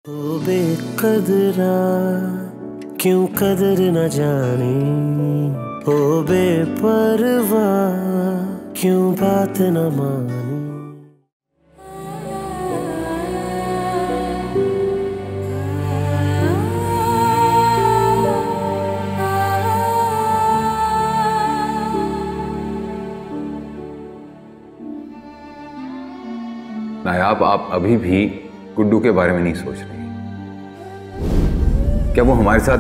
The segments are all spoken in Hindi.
ओ बेकदरा क्यों कदर न जानी, ओ बेपरवाह क्यों बात न मानी। नायाब, आप अभी भी गुड्डू के बारे में नहीं सोच रही? क्या वो हमारे साथ,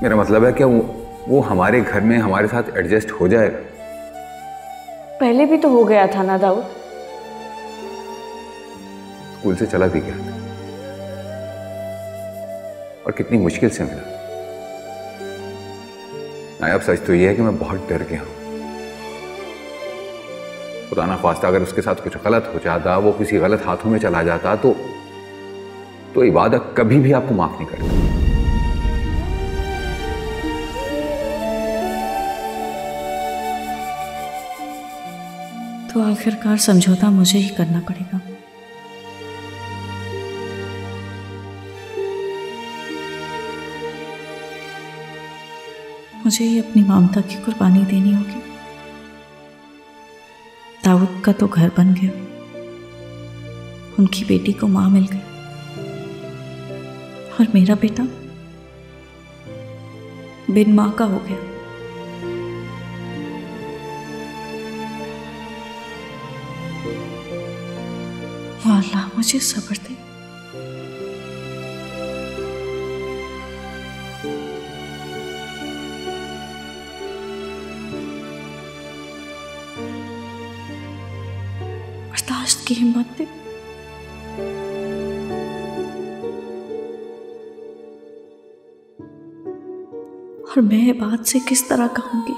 मेरा मतलब है क्या वो हमारे घर में हमारे साथ एडजस्ट हो जाएगा? पहले भी तो हो गया था ना दाऊद। स्कूल से चला भी गया था और कितनी मुश्किल से मिला। नायाब, सच तो ये है कि मैं बहुत डर गया हूं। खुदा ना ख्वास्ता अगर उसके साथ कुछ गलत हो जाता, वो किसी गलत हाथों में चला जाता तो इबादत कभी भी आपको माफ नहीं करता। तो आखिरकार समझौता मुझे ही करना पड़ेगा। मुझे ही अपनी ममता की कुर्बानी देनी होगी। दाऊद का तो घर बन गया, उनकी बेटी को मां मिल गई, और मेरा बेटा बिन मां का हो गया। अल्लाह मुझे सब्र दे। बर्दाश्त की हिम्मत दे। और मैं बात से किस तरह कहूंगी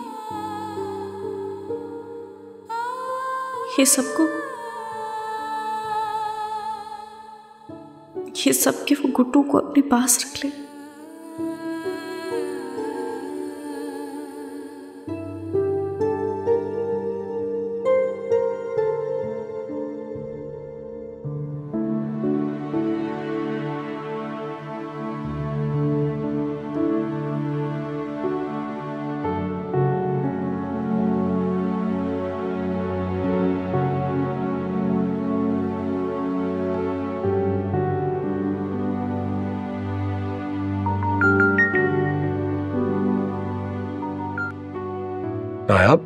ये सबके वो गुड्डू को अपने पास रख ले। नायाब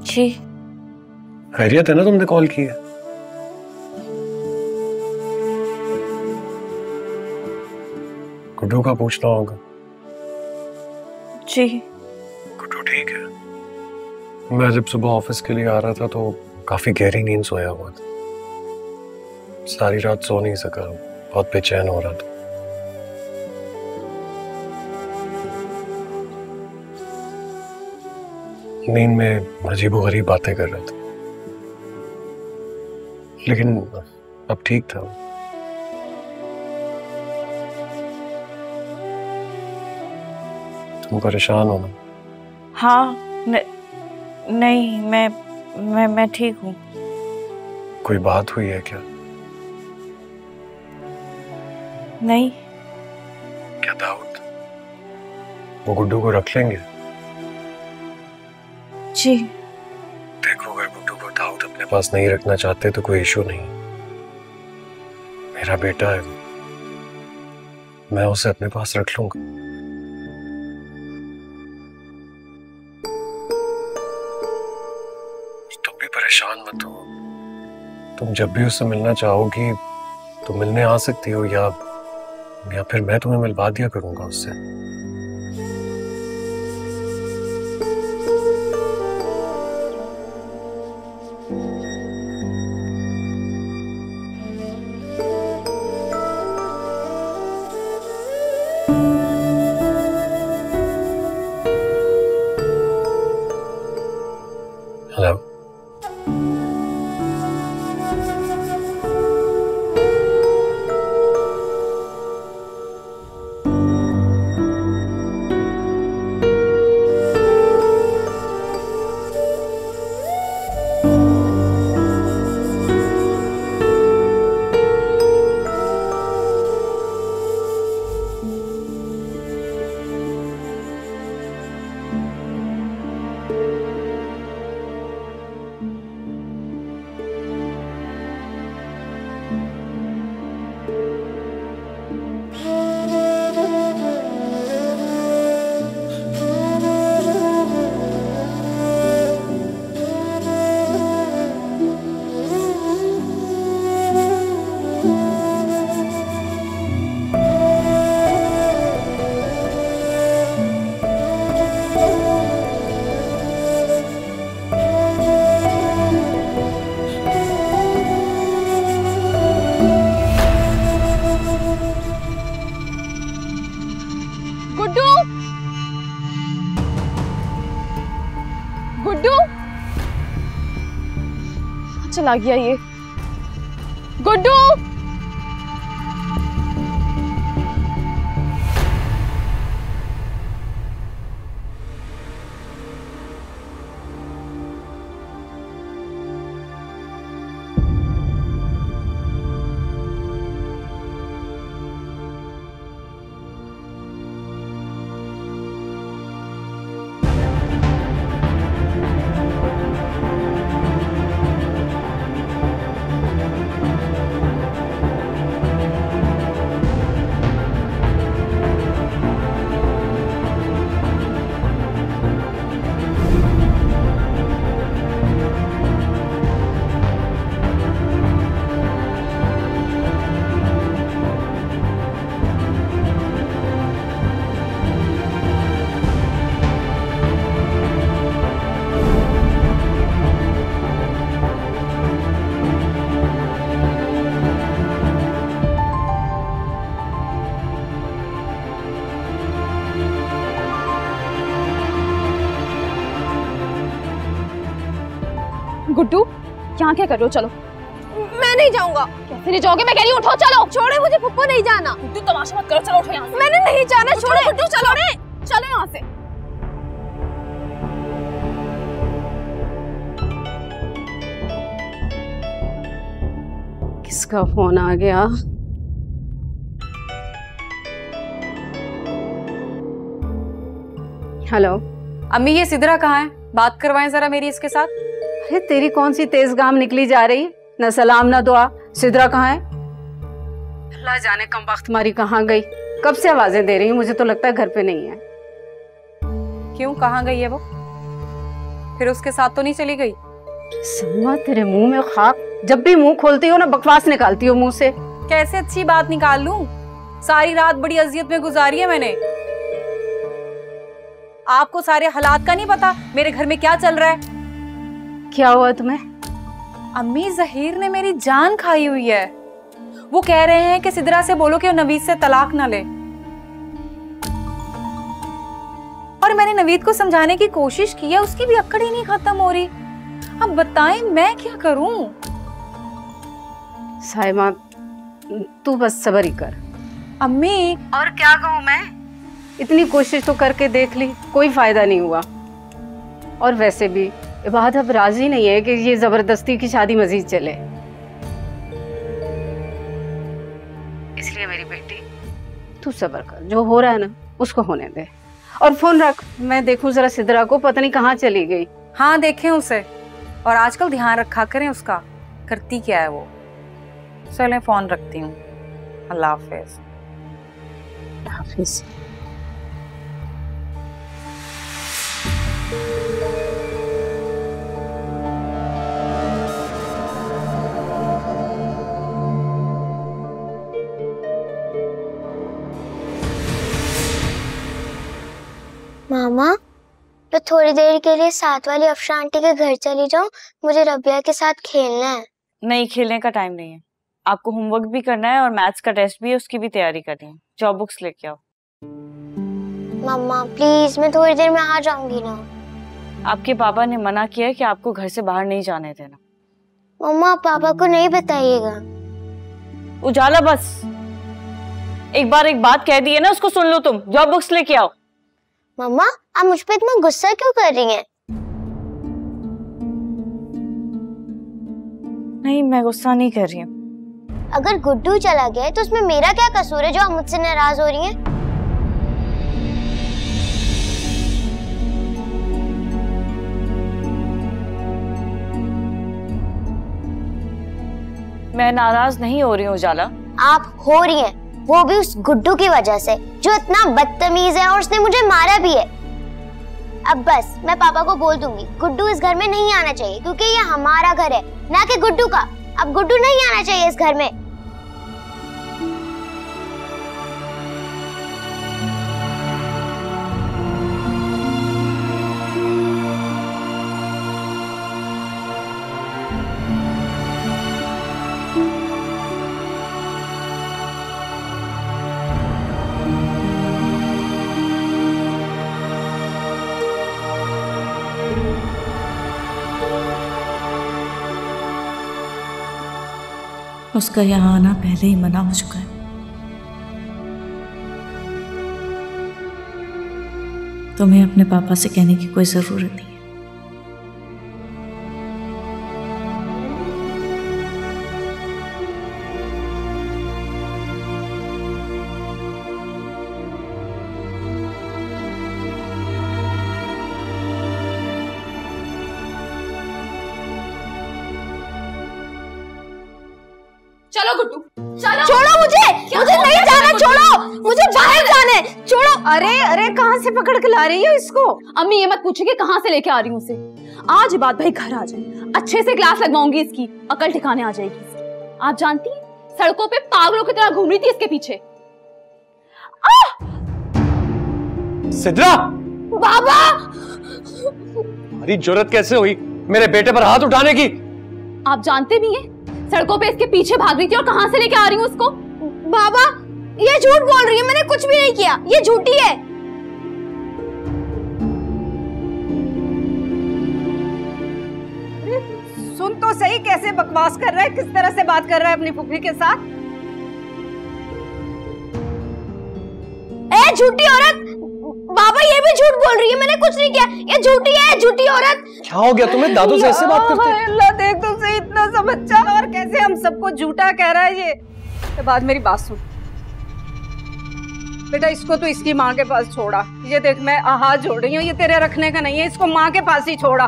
जी, खैरियत है ना? तुमने कॉल की है? गुड्डू का पूछना होगा। जी, गुड्डू ठीक है? मैं जब सुबह ऑफिस के लिए आ रहा था तो काफी गहरी नींद सोया हुआ था। सारी रात सो नहीं सका, बहुत बेचैन हो रहा था। नींद में अजीबोगरीब बातें कर रहा था, लेकिन अब ठीक था। तुम परेशान हो ना? हाँ, नहीं, मैं ठीक हूँ। कोई बात हुई है क्या? नहीं। क्या दाऊद वो गुड्डू को रख लेंगे? जी, देखो, अगर गुड्डू को दाऊद अपने पास नहीं रखना चाहते तो कोई इशू नहीं। मेरा बेटा है, मैं उसे अपने पास रख लूंगा। तुम भी परेशान मत हो। तुम जब भी उससे मिलना चाहोगी तो मिलने आ सकती हो, या फिर मैं तुम्हें मिलवा दिया करूंगा उससे। हेलो, चला गया ये। गुड्डू, गुड्डू यहाँ क्या कर रहे हो? चलो। मैं नहीं जाऊंगा। कैसे नहीं जाओगे? मैं कह रही हूँ उठो, चलो। छोड़े मुझे, फुप्पो नहीं जाना। गुड्डू तमाशा मत करो, चलो उठो यहाँ से। मैंने नहीं जाना, छोड़े गुड्डू, चलो चलो यहाँ से। किसका फोन आ गया? हेलो। अम्मी, ये सिदरा कहाँ है? बात करवाएं जरा मेरी इसके साथ। अरे तेरी कौन सी तेज गाम निकली जा रही, न सलाम न दुआ। सिदरा कहाँ है? अल्लाह जाने कम वक्त मारी कहाँ गई। कब से आवाजें दे रही हूँ, मुझे तो लगता है घर पे नहीं है। क्यों, कहाँ गई है वो? फिर उसके साथ तो नहीं चली गई? सम्मा तेरे मुंह में खाक, जब भी मुंह खोलती हो ना बकवास निकालती हो मुंह से। कैसे अच्छी बात निकाल लूं? सारी रात बड़ी अजियत में गुजारी है मैंने। आपको सारे हालात का नहीं पता मेरे घर में क्या चल रहा है? क्या हुआ तुम्हें? अम्मी, जहीर ने मेरी जान खाई हुई है। वो कह रहे हैं कि सिदरा से बोलो कि वो नवीद से तलाक ना ले। और मैंने नवीद को समझाने की कोशिश की है, उसकी भी अक्कड़ ही नहीं खत्म हो रही। अब बताएं मैं क्या करूं? साइमा, तू बस सब्र ही कर। अम्मी, और क्या कहूं मैं? इतनी कोशिश तो करके देख ली, कोई फायदा नहीं हुआ। और वैसे भी इबाद अब राजी नहीं है कि ये जबरदस्ती की शादी मजीद चले। इसलिए मेरी बेटी, तू सब्र कर, जो हो रहा है ना उसको होने दे। और फोन रख, मैं देखूं जरा सिदरा को, पता नहीं कहाँ चली गई। हाँ, देखें उसे, और आजकल ध्यान रखा करें उसका, करती क्या है वो। चलें, फोन रखती हूँ। अल्लाह हाफिज। हाफिज। मामा, मैं थोड़ी देर के लिए साथ वाली अफशा आंटी के घर चली जाऊं, मुझे रबिया के साथ खेलना है। नहीं, खेलने का टाइम नहीं है। आपको होमवर्क भी करना है और मैथ्स का टेस्ट भी है, उसकी भी तैयारी करनी है। जाओ बुक्स लेके आओ। मम्मा प्लीज, मैं थोड़ी देर में आ जाऊंगी ना। आपके पापा ने मना किया है कि आपको घर से बाहर नहीं जाने देना। मम्मा, पापा को नहीं बताइएगा। उजाला, बस एक बार एक बात कह दी है ना, उसको सुन लो तुम। जाओ बुक्स लेके आओ। मम्मा, आप मुझ पे इतना गुस्सा क्यों कर रही हैं? नहीं, मैं गुस्सा नहीं कर रही हूँ। अगर गुड्डू चला गया है तो उसमें मेरा क्या कसूर है जो आप मुझसे नाराज हो रही हैं? मैं नाराज नहीं हो रही हूँ उजाला। आप हो रही हैं, वो भी उस गुड्डू की वजह से जो इतना बदतमीज है और उसने मुझे मारा भी है। अब बस मैं पापा को बोल दूंगी गुड्डू इस घर में नहीं आना चाहिए, क्योंकि ये हमारा घर है ना कि गुड्डू का। अब गुड्डू नहीं आना चाहिए इस घर में। उसका यहाँ आना पहले ही मना हो चुका है। तुम्हें अपने पापा से कहने की कोई जरूरत नहीं है। चलो गुड्डू, चलो। छोड़ो मुझे नहीं जाना, छोड़ो मुझे, बाहर जाना है, छोड़ो। अरे कहाँ से पकड़ के ला रही हो इसको? अम्मी ये मत पूछिए कहाँ से लेके आ रही हूँ उसे। आज बात भाई घर आ जाए, अच्छे से क्लास लगवाऊंगी इसकी, अकल ठिकाने आ जाएगी इसकी। आप जानती हैं सड़कों पे पागलों की तरह घूम रही थी इसके पीछे। सिद्रा! बाबा! तुम्हारी जुर्रत कैसे हुई मेरे बेटे पर हाथ उठाने की? आप जानते भी हैं सड़कों पे इसके पीछे भाग रही थी और कहां से लेके आ रही हूँ उसको। बाबा ये झूठ बोल रही है, मैंने कुछ भी नहीं किया, ये झूठी है। सुन तो सही कैसे बकवास कर रहा है, किस तरह से बात कर रहा है अपनी फुफी के साथ। ए झूठी औरत! बाबा ये भी झूठ बोल रही है, मैंने कुछ नहीं किया, ये झूठी है, झूठी औरत। क्या हो गया तुम्हें? दादू से ऐसे बात करते? अल्लाह देख तो सही, इतना सा बच्चा और कैसे हम सबको झूठा कह रहा है ये। के बाद मेरी बात सुन बेटा, इसको तो इसकी माँ के पास छोड़ा। ये देख मैं हाथ जोड़ रही हूँ, ये तेरे रखने का नहीं है, इसको माँ के पास ही छोड़ा।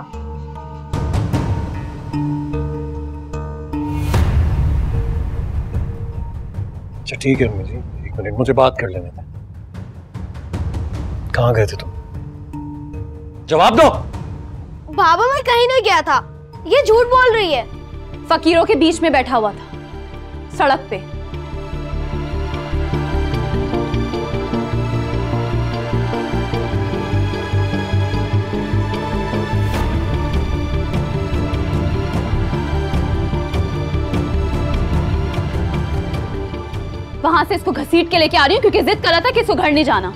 अच्छा ठीक है अम्मी जी, एक मिनट मुझे बात कर लेने दें। कहाँ गए थे तुम? जवाब दो। बाबा मैं कहीं नहीं गया था, ये झूठ बोल रही है। फकीरों के बीच में बैठा हुआ था सड़क पे। वहां से इसको घसीट के लेके आ रही हूँ क्योंकि जिद कर रहा था कि इसको घर नहीं जाना।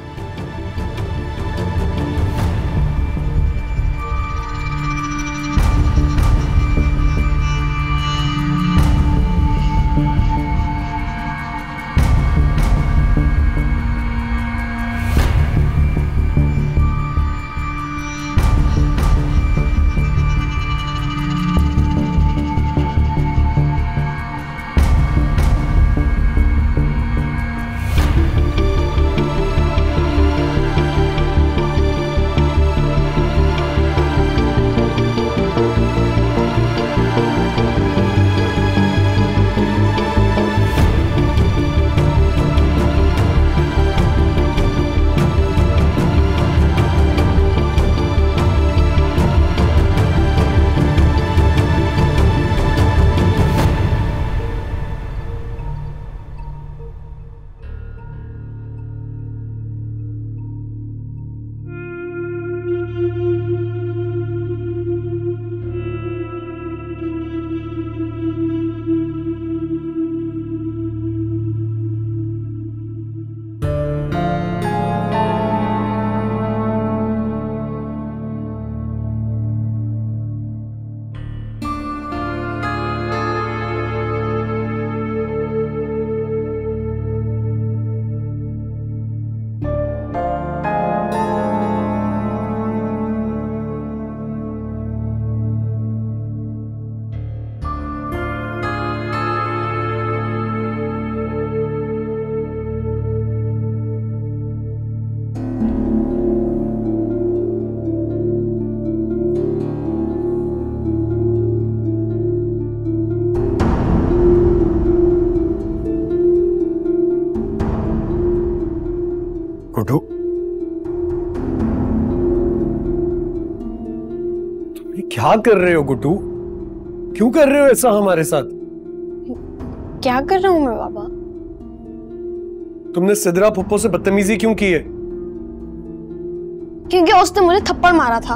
गुड्डू, तुम ये क्या कर रहे हो गुड्डू? क्यों कर रहे हो ऐसा हमारे साथ? क्या कर रहा हूं मैं बाबा? तुमने सिद्रा फुप्पो से बदतमीजी क्यों की है? क्योंकि उसने मुझे थप्पड़ मारा था।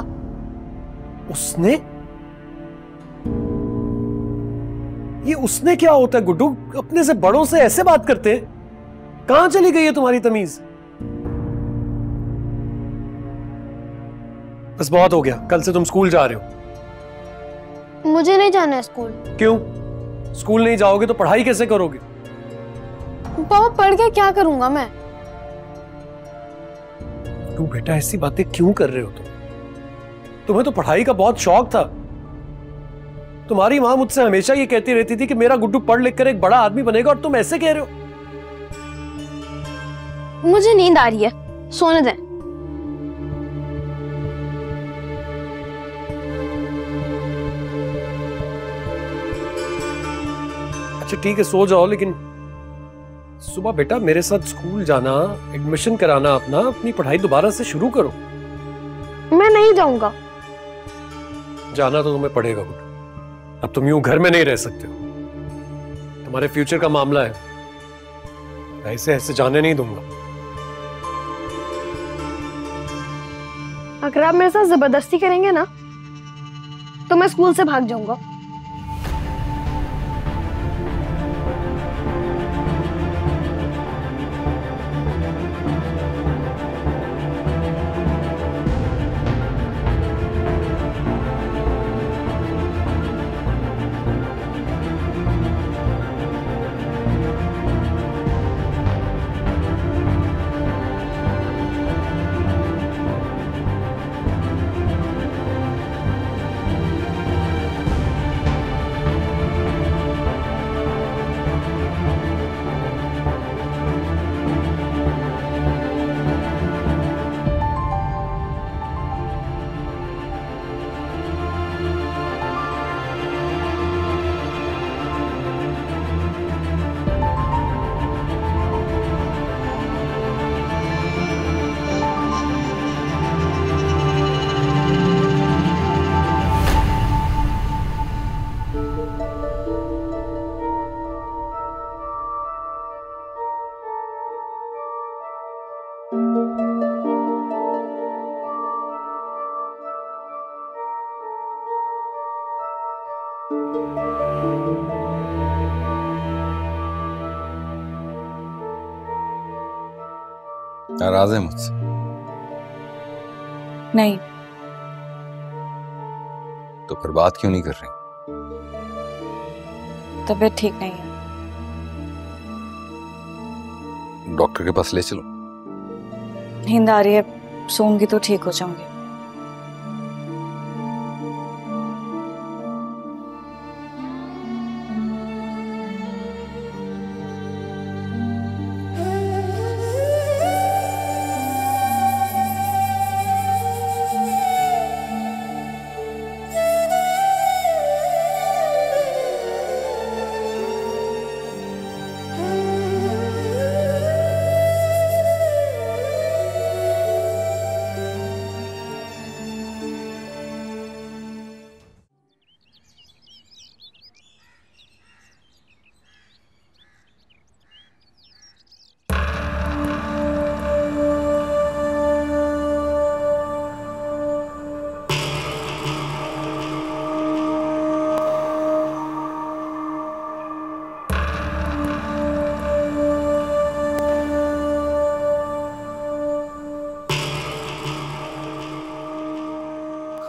उसने? ये उसने क्या होता है गुड्डू? अपने से बड़ों से ऐसे बात करते हैं? कहां चली गई है तुम्हारी तमीज? बस बहुत हो गया, कल से तुम स्कूल जा रहे हो। मुझे नहीं जाना है स्कूल। क्यों? स्कूल नहीं जाओगे तो पढ़ाई कैसे करोगे? पापा पढ़ के क्या करूंगा मैं? तू बेटा ऐसी बातें क्यों कर रहे हो तुम? तुम्हें तो पढ़ाई का बहुत शौक था। तुम्हारी माँ मुझसे हमेशा ये कहती रहती थी कि मेरा गुड्डू पढ़ लिख कर एक बड़ा आदमी बनेगा, और तुम ऐसे कह रहे हो। मुझे नींद आ रही है, सोने दें। अच्छा ठीक है, सो जाओ, लेकिन सुबह बेटा मेरे साथ स्कूल जाना, एडमिशन कराना, अपनी पढ़ाई दोबारा से शुरू करो। मैं नहीं जाऊंगा। जाना तो तुम्हें पड़ेगा गुड्डू। अब तुम यूं घर में नहीं रह सकते हो, तुम्हारे फ्यूचर का मामला है। ऐसे ऐसे जाने नहीं दूंगा। अगर आप मेरे साथ जबरदस्ती करेंगे ना तो मैं स्कूल से भाग जाऊंगा। नाराज है मुझसे? नहीं। तो फिर बात क्यों नहीं कर रही? तबीयत ठीक नहीं है। डॉक्टर के पास ले चलो। नींद आ रही है, सोऊंगी तो ठीक हो जाऊंगी।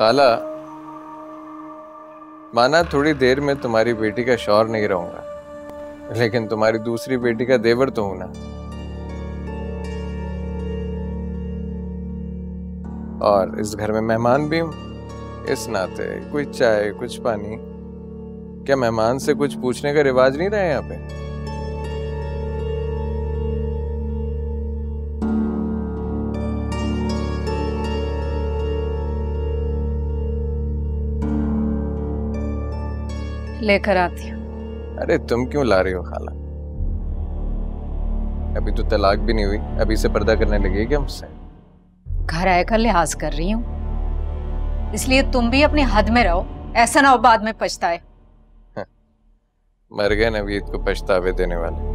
खाला, माना थोड़ी देर में तुम्हारी बेटी का शौहर नहीं रहूंगा, लेकिन तुम्हारी दूसरी बेटी का देवर तो हूं ना। और इस घर में मेहमान भी हूं, इस नाते कुछ चाय कुछ पानी। क्या मेहमान से कुछ पूछने का रिवाज नहीं रहा है यहाँ पे? लेकर आती हूँ। अरे तुम क्यों ला रही हो खाला? अभी तो तलाक भी नहीं हुई, अभी से पर्दा करने लगी क्या मुझसे? घर आकर लिहाज कर रही हूँ, इसलिए तुम भी अपनी हद में रहो, ऐसा ना हो बाद में पछताए। मर गए नवीद को पछतावे देने वाले।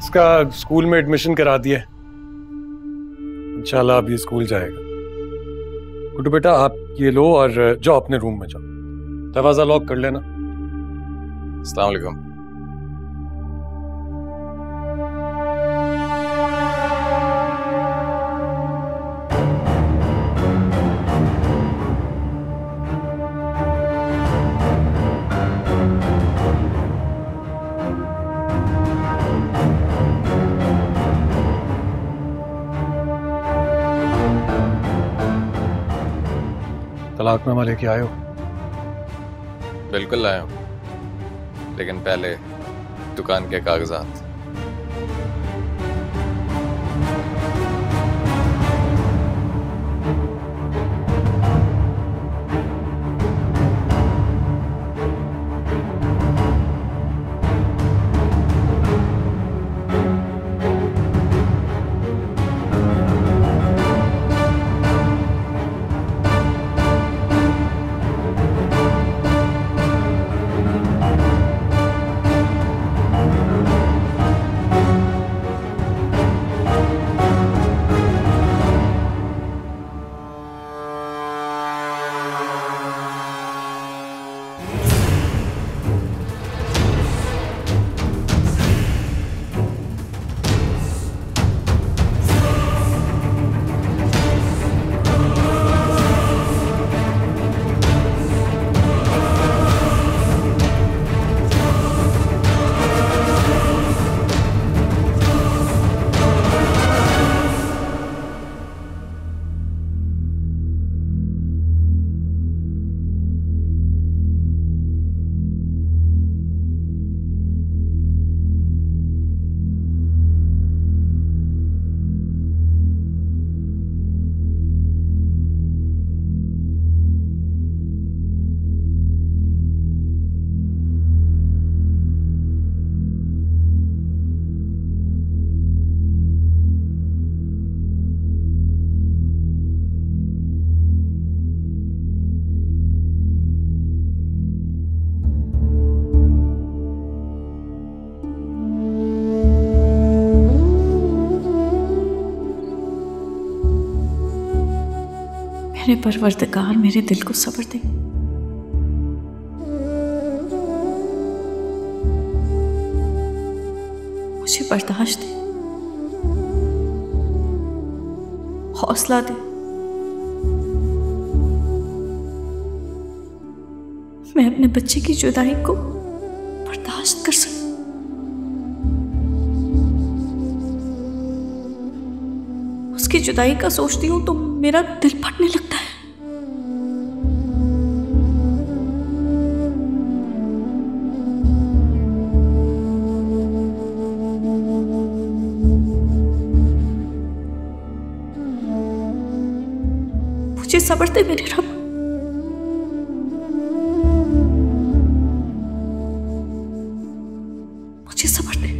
इसका स्कूल में एडमिशन करा दिया, इंशाल्लाह अब ये स्कूल जाएगा। गुड्डू बेटा आप ये लो और जाओ अपने रूम में जाओ, दरवाजा लॉक कर लेना। अस्सलाम वालेकुम। तलाकनामा लेके आए हो? बिल्कुल लाया हूँ, लेकिन पहले दुकान के कागजात। मेरे परवरदिगार मेरे दिल को सब्र दे। मुझे बर्दाश्त दे, हौसला दे। मैं अपने बच्चे की जुदाई को बर्दाश्त कर सकूं। उसकी जुदाई का सोचती हूं तो मेरा दिल फटने लगता है। मुझे सब्र दे मेरे रब। मुझे सब्र दे।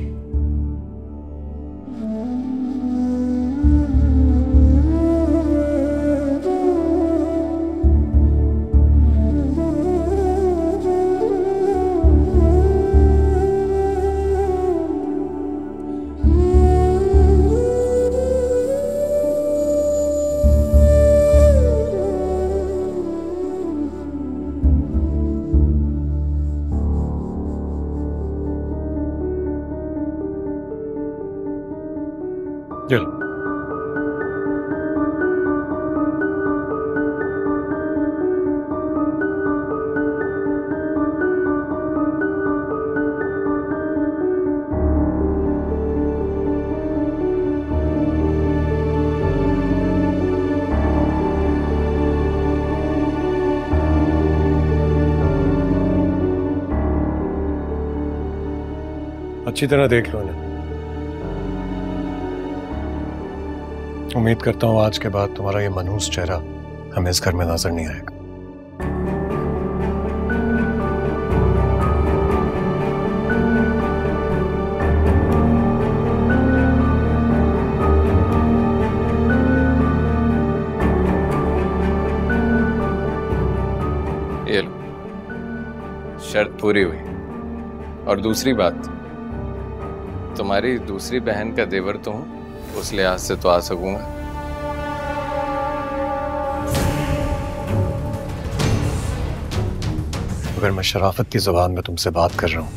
चलो अच्छी तरह देख लो ना। उम्मीद करता हूं आज के बाद तुम्हारा ये मनहूस चेहरा हमें इस घर में नजर नहीं आएगा। ये लो, शर्त पूरी हुई। और दूसरी बात, तुम्हारी दूसरी बहन का देवर तो हूं, उस लिहाज से तो आ सकूंगा। अगर मैं शराफत की जुबान में तुमसे बात कर रहा हूं,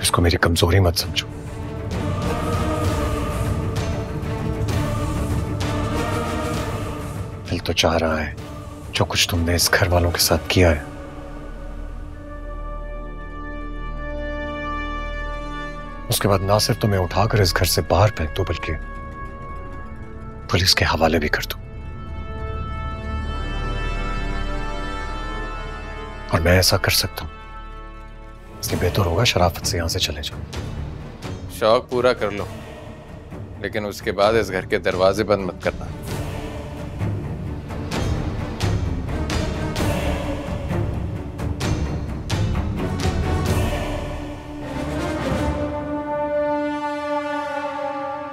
इसको मेरी कमजोरी मत समझो। दिल तो चाह रहा है जो कुछ तुमने इस घर वालों के साथ किया है उसके बाद ना सिर्फ तुम्हें उठाकर इस घर से बाहर फेंक दूं, बल्कि पुलिस के हवाले भी कर दूं। और मैं ऐसा कर सकता हूं, इसलिए बेहतर होगा शराफत से यहां से चले जाओ। शौक पूरा कर लो, लेकिन उसके बाद इस घर के दरवाजे बंद मत करना।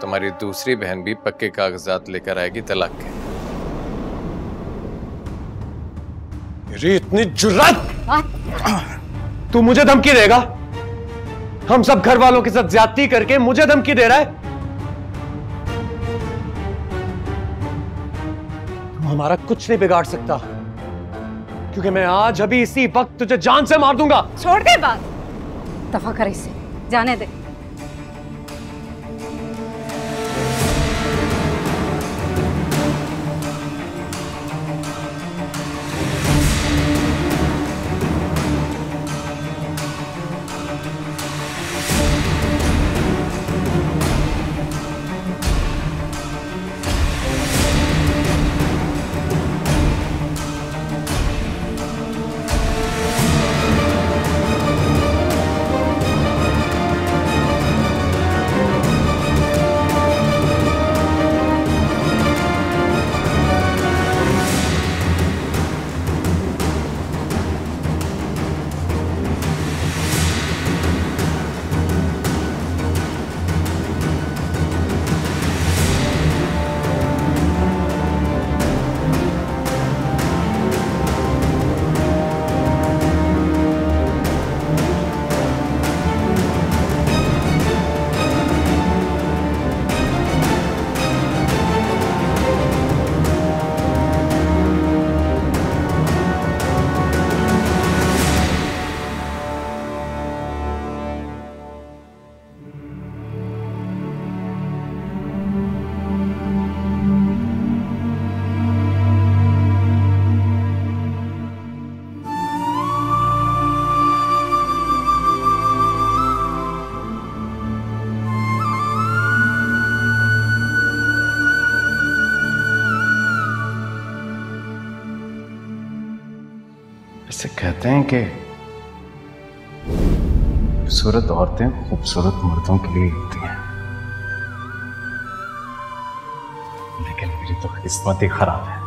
तुम्हारी दूसरी बहन भी पक्के कागजात लेकर आएगी तलाक के। मेरी इतनी जुर्रत! तू मुझे धमकी देगा? हम सब घर वालों के साथ ज्यादती करके मुझे धमकी दे रहा है? तू हमारा कुछ नहीं बिगाड़ सकता, क्योंकि मैं आज अभी इसी वक्त तुझे जान से मार दूंगा। छोड़ दे बात, दफा कर इसे, जाने दे। ऐसे कहते हैं कि खूबसूरत औरतें खूबसूरत मर्दों के लिए होती हैं, लेकिन मेरी तो किस्मत ही खराब है।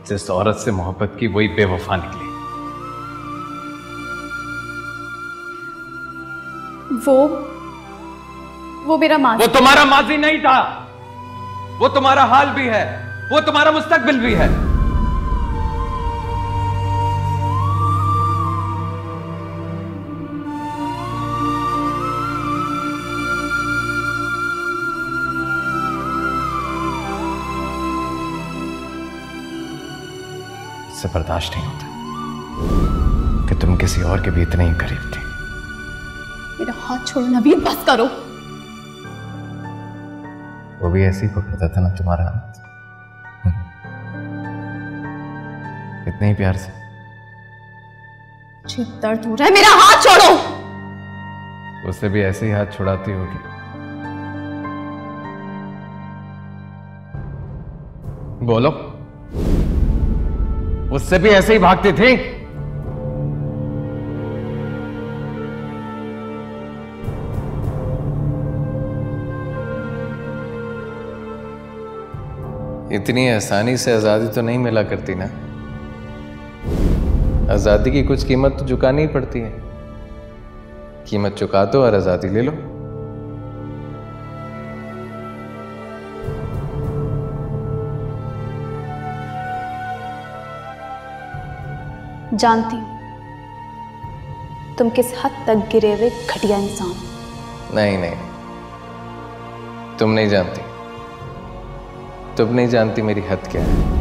जिस औरत से मोहब्बत की वही बेवफा निकली। वो मेरा माजी। वो तुम्हारा माजी नहीं था, वो तुम्हारा हाल भी है, वो तुम्हारा मुस्तकबिल भी है। इससे बर्दाश्त नहीं होता कि तुम किसी और के भी इतने ही करीब थी। मेरा हाथ छोड़ो नवीन, बस करो। वो भी ऐसे ही पकड़ता था ना तुम्हारा हाथ, इतने ही प्यार से। मुझे दर्द हो रहा है, मेरा हाथ छोड़ो। उससे भी ऐसे ही हाथ छुड़ाती होगी। बोलो, उससे भी ऐसे ही भागती थी? इतनी आसानी से आजादी तो नहीं मिला करती ना। आजादी की कुछ कीमत तो चुकानी ही पड़ती है। कीमत चुका दो और आजादी ले लो। जानती हूं तुम किस हद तक गिरे हुए घटिया इंसान। नहीं नहीं, तुम नहीं जानती। तुम नहीं जानती मेरी हद क्या है।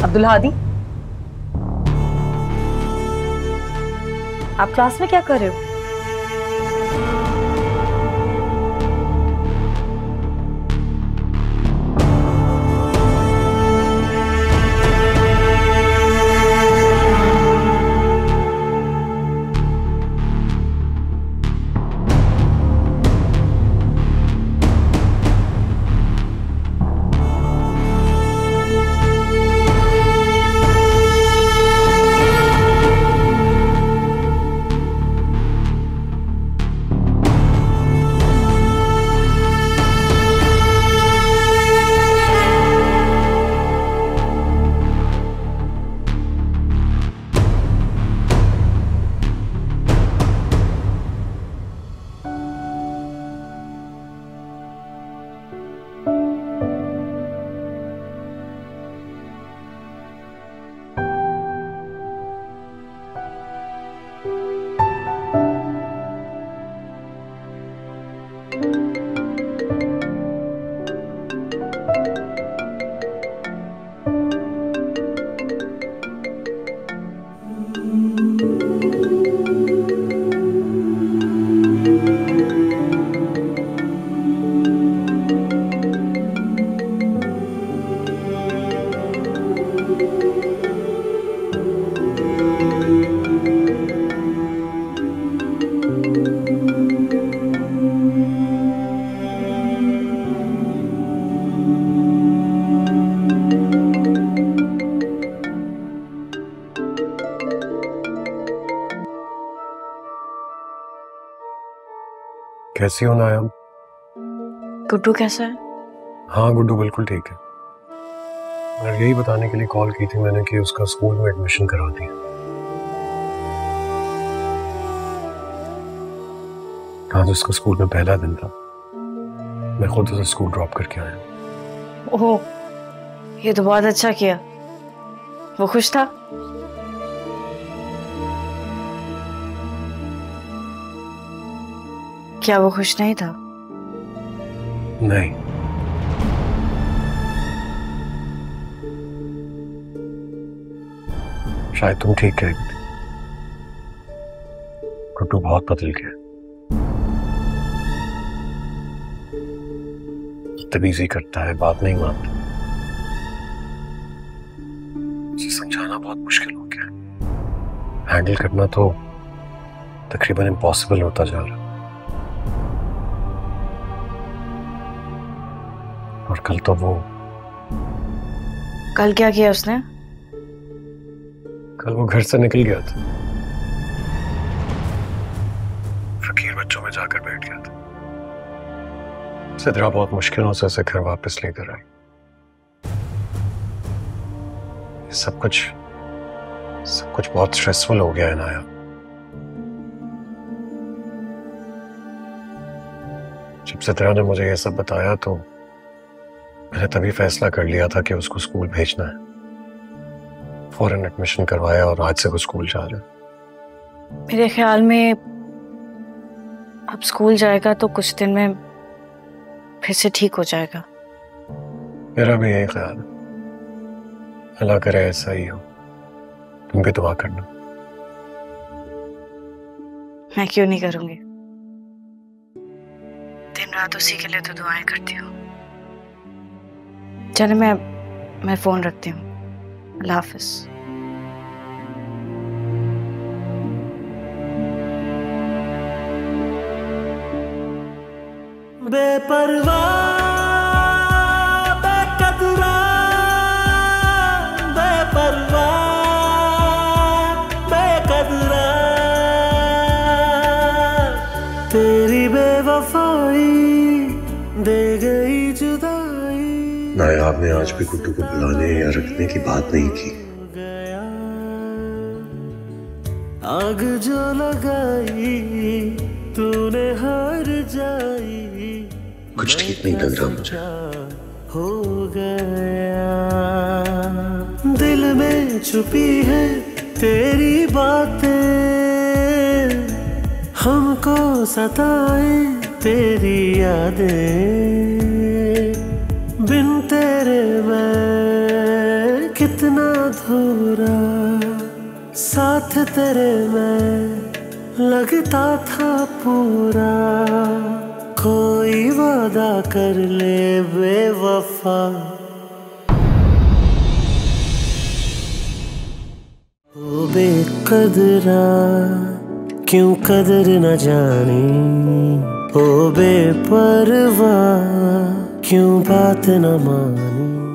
अब्दुल हादी, आप क्लास में क्या कर रहे हो? कैसी हो नायाब? गुड्डू कैसा है? हाँ गुड्डू बिल्कुल ठीक है। और यही बताने के लिए कॉल की थी मैंने कि उसका स्कूल में एडमिशन करा दिया। आज उसका स्कूल में पहला दिन था। मैं खुद उसे स्कूल ड्रॉप करके आया। ओह, ये तो बहुत अच्छा किया। वो खुश था? क्या वो खुश नहीं था? नहीं। शायद तुम ठीक कह रही थी। गुड्डू बहुत बदल गया। बदतमीजी करता है, बात नहीं मानता। उसे समझाना बहुत मुश्किल हो गया। हैंडल करना तो तकरीबन इम्पॉसिबल होता जा रहा। और कल तो वो कल क्या किया उसने? कल वो घर से निकल गया था। फकीर बच्चों में जाकर बैठ गया था। सिद्रा बहुत मुश्किलों से उसे घर वापस लेकर आई। सब कुछ बहुत स्ट्रेसफुल हो गया है नाया। जब सिद्रा ने मुझे ये सब बताया तो मैंने तभी फैसला कर लिया था कि उसको स्कूल भेजना है। फौरन एडमिशन करवाया और आज से वो स्कूल जा रहा है। मेरे ख्याल में अब स्कूल जाएगा तो कुछ दिन में फिर से ठीक हो जाएगा। मेरा भी यही ख्याल है। अल्लाह करे ऐसा ही हो। तुम भी दुआ करना। मैं क्यों नहीं करूंगी? दिन रात उसी के लिए तो दुआएं करती हूँ। चलो मैं फोन रखती हूँ। अल्लाह हाफिज। बेपरवाह बेकदरा बेपरवाह बेकदरा तेरी बेवफाई दे गई जुदाई। नायाब ने आज भी गुड्डू को बुलाने या रखने की बात नहीं की। आग जो लगाई तूने हार जाई। कुछ ठीक नहीं लग रहा मुझे। हो गया दिल में छुपी है तेरी बातें। हमको सताए तेरी यादें। बिन तेरे मैं कितना अधूरा साथ तेरे मैं लगता था पूरा। कोई वादा कर ले बेवफा, ओ बेकदरा क्यों कदर न जानी, ओ बेपरवाह क्यों बात न मानी।